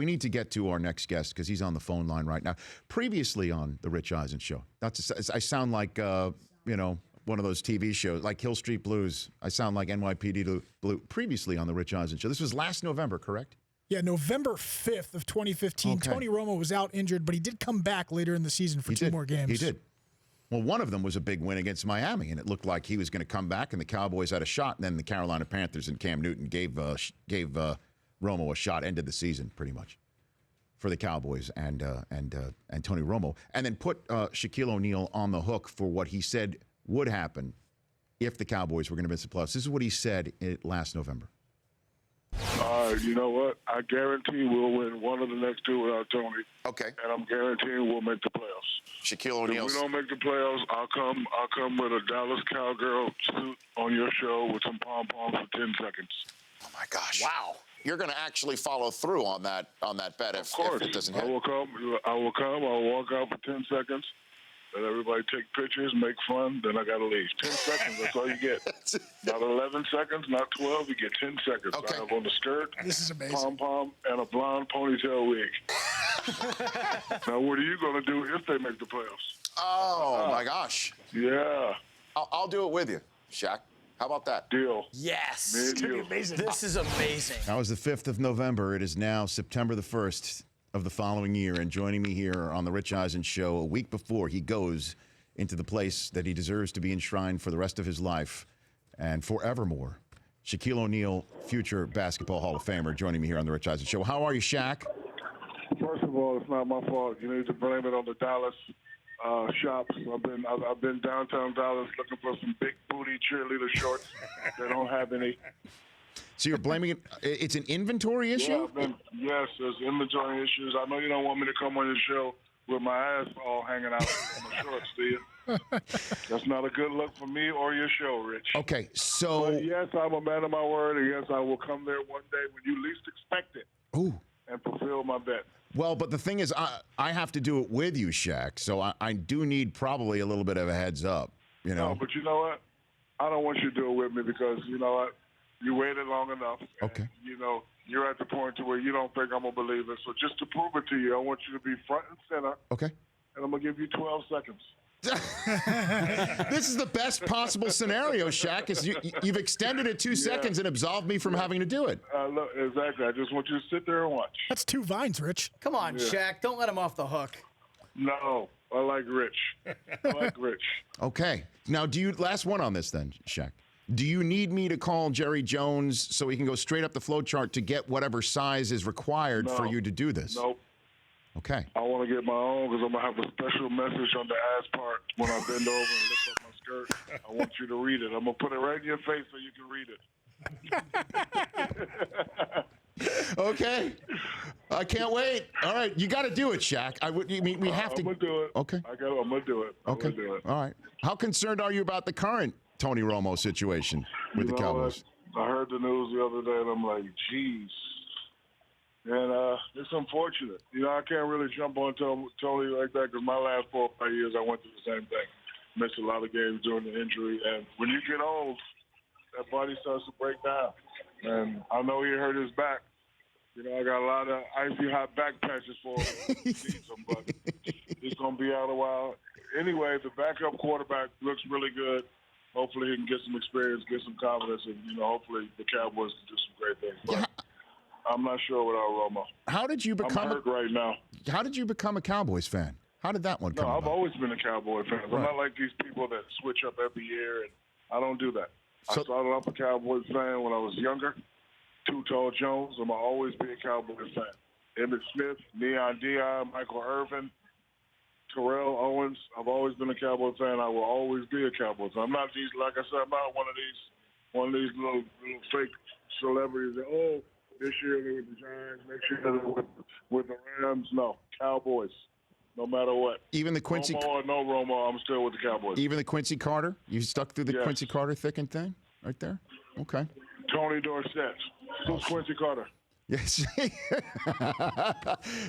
we need to get to our next guest because he's on the phone line right now. Previously on the Rich Eisen Show, I sound like one of those TV shows like Hill Street Blues. I sound like NYPD Blue. Previously on the Rich Eisen Show, this was last November, correct? Yeah, November 5th of 2015. Okay. Tony Romo was out injured, but he did come back later in the season for two more games. He did. Well, one of them was a big win against Miami, and it looked like he was going to come back, and the Cowboys had a shot, and then the Carolina Panthers and Cam Newton gave Romo a shot, ended the season pretty much for the Cowboys and Tony Romo, and then put Shaquille O'Neal on the hook for what he said would happen if the Cowboys were going to miss the playoffs. This is what he said last November. You know what? I guarantee we'll win one of the next two without Tony. Okay. And I'm guaranteeing we'll make the playoffs. Shaquille O'Neal. If we don't make the playoffs, I'll come with a Dallas Cowgirl suit on your show with some pom-poms for 10 seconds. Oh, my gosh. Wow. You're going to actually follow through on that bet if it doesn't hit. I will come. I'll walk out for 10 seconds. Let everybody take pictures, make fun, then I got to leave. 10 seconds, that's all you get. Not 11 seconds, not 12, you get 10 seconds. Okay. I have on the skirt, This is amazing. pom-pom, and a blonde ponytail wig. Now, what are you going to do if they make the playoffs? Oh, my gosh. Yeah, I'll do it with you, Shaq. How about that? deal. Yes. Me and you. This is amazing. That was the 5th of November. It is now September the 1st of the following year, and joining me here on the Rich Eisen Show a week before he goes into the place that he deserves to be enshrined for the rest of his life and forevermore, Shaquille O'Neal, future Basketball Hall of Famer, joining me here on the Rich Eisen Show. How are you, Shaq? First of all, it's not my fault. You need to blame it on the Dallas shops. I've been downtown Dallas looking for some big booty cheerleader shorts. They don't have any. So you're blaming it? It's an inventory issue? Yes, there's inventory issues. I know you don't want me to come on your show with my ass all hanging out on my shorts, do you? That's not a good look for me or your show, Rich. Okay, so... But yes, I'm a man of my word, and yes, I will come there one day when you least expect it and fulfill my bet. Well, but the thing is, I have to do it with you, Shaq, so I do need probably a little bit of a heads up, you know? No, but you know what? I don't want you to do it with me because, you know what? You waited long enough. Okay. And, you know, you're at the point to where you don't think I'm going to believe it. So just to prove it to you, I want you to be front and center. Okay. And I'm going to give you 12 seconds. This is the best possible scenario, Shaq, is you've extended it 2 seconds and absolved me from having to do it. Look, exactly. I just want you to sit there and watch. That's 2 vines, Rich. Come on, Shaq. Don't let him off the hook. No, I like Rich. I like Rich. Okay. Now, last one on this then, Shaq. Do you need me to call Jerry Jones so he can go straight up the flow chart to get whatever size is required for you to do this? Nope. Okay. I want to get my own because I'm going to have a special message on the ass part when I bend over and lift up my skirt. I want you to read it. I'm going to put it right in your face so you can read it. Okay. I can't wait. All right. You got to do it, Shaq. We have to. I'm going to do it. Okay. I'm going to do it. I'm Okay. going to do it. All right. How concerned are you about the current Tony Romo situation with the Cowboys? I heard the news the other day, and I'm like, geez. And it's unfortunate. You know, I can't really jump on Tony like that because my last 4 or 5 years, I went through the same thing. Missed a lot of games during the injury. And when you get old, that body starts to break down. And I know he hurt his back. You know, I got a lot of icy hot back patches for him. But he's going to be out a while. Anyway, the backup quarterback looks really good. Hopefully he can get some experience, get some confidence, and, you know, hopefully the Cowboys can do some great things. But I'm not sure without Romo. How did you become I'm hurt right now. How did you become a Cowboys fan? How did that one come No, I've about? always been a Cowboy fan. Right. I'm not like these people that switch up every year, and I don't do that. So- I started off a Cowboys fan when I was younger. Too Tall Jones, I'm going to always be a Cowboys fan. Emmitt Smith, Neon Dion, Michael Irvin, Terrell Owens. I've always been a Cowboy fan. I will always be a Cowboy fan. I'm not these, like I said, I'm not one of these little fake celebrities that, this year they're with the Giants, next year they're with the Rams. No, Cowboys, no matter what. Even the Quincy, Romo or no Romo, I'm still with the Cowboys. even the Quincy Carter? You stuck through the Yes. Quincy Carter thick and thin right there? Okay. Tony Dorsett. Who's Quincy Carter? Yes.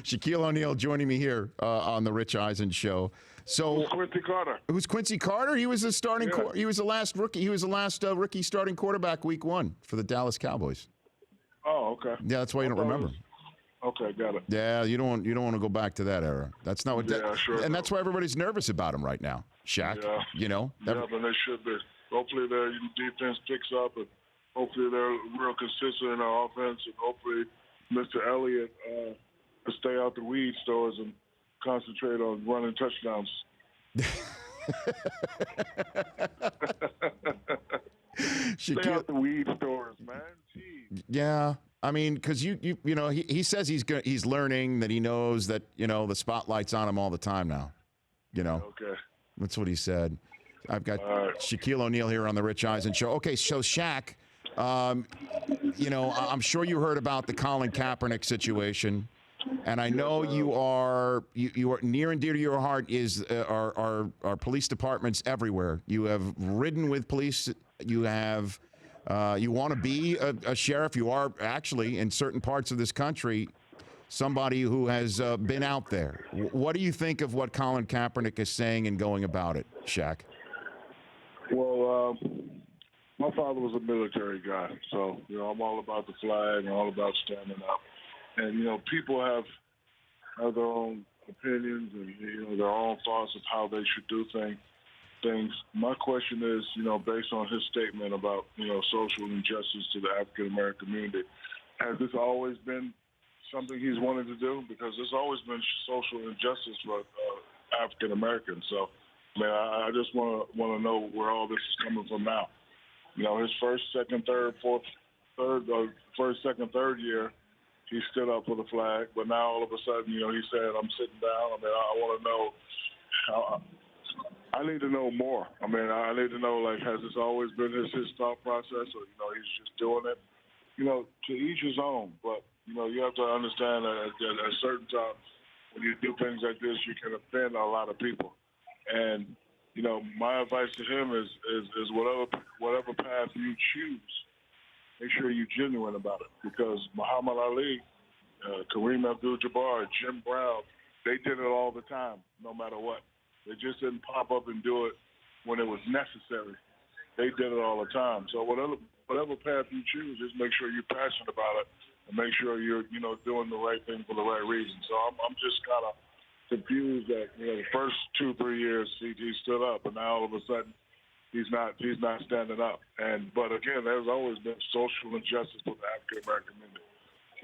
Shaquille O'Neal joining me here on the Rich Eisen Show. So Who's Quincy Carter? who's Quincy Carter? He was the starting. Yeah. He was the last rookie. He was the last rookie starting quarterback week 1 for the Dallas Cowboys. Oh, okay. Yeah, that's why you don't remember him. Okay, got it. Yeah, you don't want to go back to that era. That's not what. Yeah, sure And don't. that's why everybody's nervous about him right now, Shaq. Yeah. You know. Yeah, but they should be. Hopefully their defense picks up, and hopefully they're real consistent in their offense, and hopefully Mr. Elliott will stay out the weed stores and concentrate on running touchdowns. Stay out the weed stores, man. Jeez. Yeah, I mean, because you know, he says he's learning, that he knows that, you know, the spotlight's on him all the time now. You know, Okay. that's what he said. I've got Shaquille O'Neal here on the Rich Eisen Show. Okay, so Shaq, you know, I'm sure you heard about the Colin Kaepernick situation, and I know you are near and dear to your heart is our police departments everywhere. You have ridden with police. You have you want to be a sheriff. You are actually in certain parts of this country somebody who has been out there. What do you think of what Colin Kaepernick is saying and going about it, Shaq? Well, my father was a military guy, so, you know, I'm all about the flag and all about standing up. And, you know, people have their own opinions and, you know, their own thoughts of how they should do things. My question is, you know, based on his statement about, you know, social injustice to the African-American community, has this always been something he's wanted to do? Because there's always been social injustice for African-Americans. So, man, I just want to know where all this is coming from now. You know, his first, second, third year, he stood up for the flag. But now all of a sudden, you know, he said, I'm sitting down. I mean, I want to know. I need to know more. I mean, I need to know, like, has this always been his thought process, or, you know, he's just doing it? You know, to each his own. But, you know, you have to understand that at certain times when you do things like this, you can offend a lot of people. And, you know, my advice to him is whatever path you choose, make sure you're genuine about it. Because Muhammad Ali, Kareem Abdul-Jabbar, Jim Brown, they did it all the time, no matter what. They just didn't pop up and do it when it was necessary. They did it all the time. So whatever path you choose, just make sure you're passionate about it and make sure you're, you know, doing the right thing for the right reason. So I'm just kind of confused that, you know, the first 2-3 years he stood up, and now all of a sudden he's not standing up. But again, there's always been social injustice with the African American community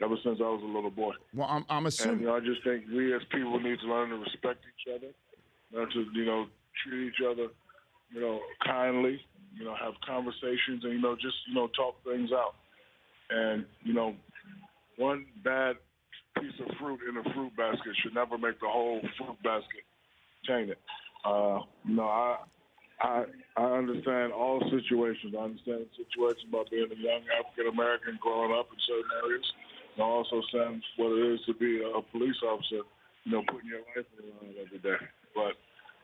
ever since I was a little boy. Well, I'm assuming. And, you know, I just think we as people need to learn to respect each other, not to, you know, treat each other, you know, kindly, you know, have conversations and, you know, just, you know, talk things out. And, you know, one bad piece of fruit in a fruit basket should never make the whole fruit basket tainted. You know, I understand all situations. I understand the situation about being a young African American growing up in certain areas. And I also understand what it is to be a police officer, you know, putting your life on the line every day. But,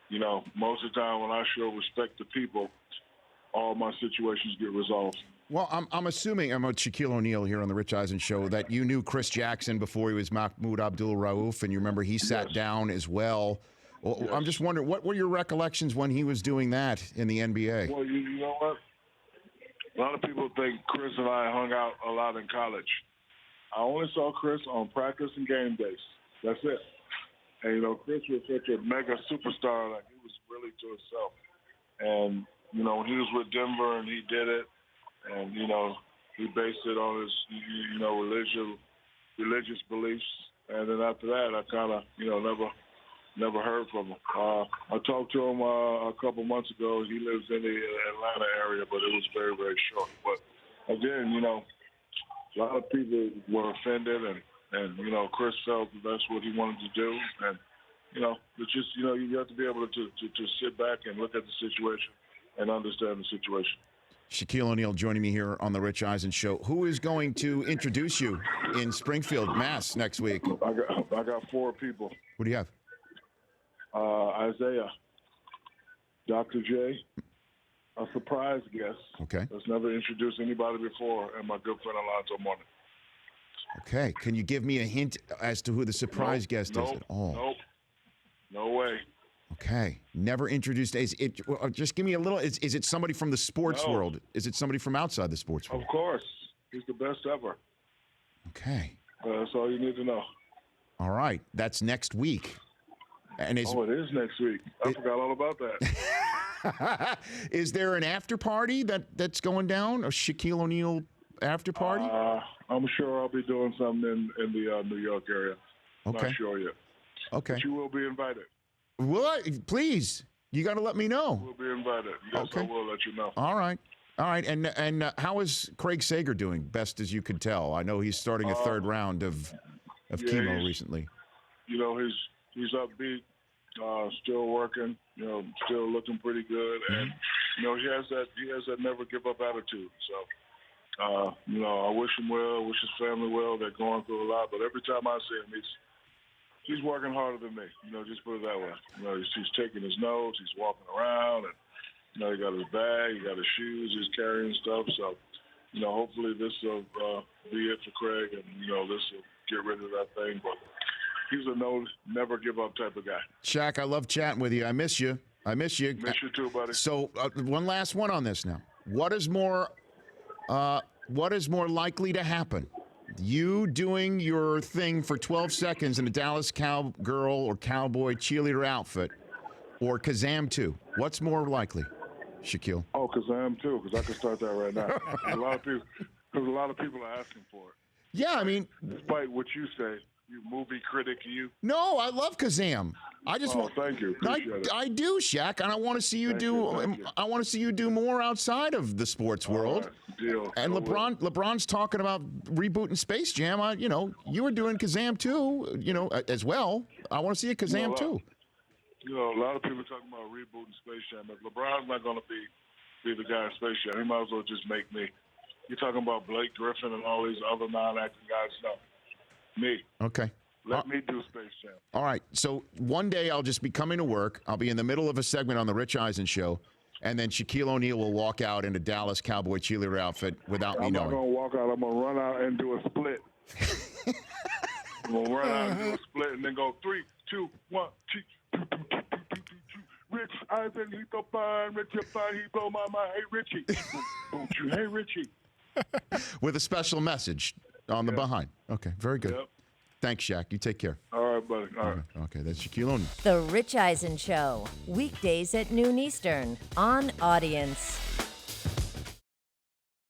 you know, most of the time when I show respect to people, all my situations get resolved. Well, I'm assuming, I'm with Shaquille O'Neal here on the Rich Eisen Show, that you knew Chris Jackson before he was Mahmoud Abdul-Rauf, and you remember he sat down as well. Well, Yes. I'm just wondering, what were your recollections when he was doing that in the NBA? Well, you know what? A lot of people think Chris and I hung out a lot in college. I only saw Chris on practice and game days. That's it. And, you know, Chris was such a mega superstar. Like, he was really to himself. And, you know, when he was with Denver and he did it, and, you know, he based it on his, you know, religious beliefs. And then after that, I kind of, you know, never heard from him. I talked to him a couple months ago. He lives in the Atlanta area, but it was very, very short. But, again, you know, a lot of people were offended, and you know, Chris felt that that's what he wanted to do. And, you know, it's just, you know, you have to be able to sit back and look at the situation and understand the situation. Shaquille O'Neal joining me here on the Rich Eisen Show. Who is going to introduce you in Springfield, Mass. next week? I got 4 people. Who do you have? Isaiah, Dr. J, a surprise guest. Okay. That's never introduced anybody before, and my good friend Alonzo Mourning. Okay. Can you give me a hint as to who the surprise guest is at all? Nope. No way. Okay. Never introduced. Is it? Just give me a little. Is it somebody from the sports world? Is it somebody from outside the sports world? Of course. He's the best ever. Okay. That's all you need to know. All right. That's next week. And Oh, it is next week. I forgot all about that. is there an after party that's going down? A Shaquille O'Neal after party? I'm sure I'll be doing something in the New York area. Okay. Not sure yet. Okay. But you will be invited. What? Please. You got to let me know. We'll be invited. Yes, Okay. I will let you know. All right. All right. And how is Craig Sager doing, best as you could tell? I know he's starting a third round of chemo recently. You know, he's upbeat, still working, you know, still looking pretty good. And, you know, he has that never give up attitude. So, you know, I wish him well, wish his family well. They're going through a lot. But every time I see him, he's working harder than me. You know, just put it that way. You know, he's taking his notes, he's walking around, and, you know, he got his bag, he got his shoes, he's carrying stuff. So, you know, hopefully this will be it for Craig, and, you know, this will get rid of that thing. But he's a never give up type of guy. Shaq, I love chatting with you. I miss you. Miss you too, buddy. So one last one on this now. What is more likely to happen? You doing your thing for 12 seconds in a Dallas Cowgirl or Cowboy cheerleader outfit, or Kazam 2? What's more likely, Shaquille? Oh, Kazam too, because I can start that right now. a lot of people are asking for it. Yeah, I mean, despite what you say, you movie critic, you. No, I love Kazam. I just want. Thank you. I do, Shaq, and I want to see you I want to see you do more outside of the sports world. Right, deal. And LeBron's talking about rebooting Space Jam. You know, you were doing Kazam too. You know, as well. I want to see a Kazam too. You know, a lot of people are talking about rebooting Space Jam. If LeBron's not going to be the guy in Space Jam, he might as well just make me. You're talking about Blake Griffin and all these other non-acting guys. No, me. Okay. Let me do Space Jam. All right. So one day I'll just be coming to work. I'll be in the middle of a segment on the Rich Eisen show, and then Shaquille O'Neal will walk out in a Dallas Cowboy cheerleader outfit without me knowing. I'm not going to walk out. I'm going to run out and do a split. I'm going to run out and do a split and then go 3, 2, 1, 2. Rich Eisen, he so fine. Rich, you're fine. He blow my mind. Hey, Richie. Don't you? Hey, Richie. With a special message on the behind. Okay, very good. Yep. Thanks, Shaq. You take care. All right, buddy. All right. Okay, that's Shaquille O'Neal. The Rich Eisen Show, weekdays at noon Eastern on Audience.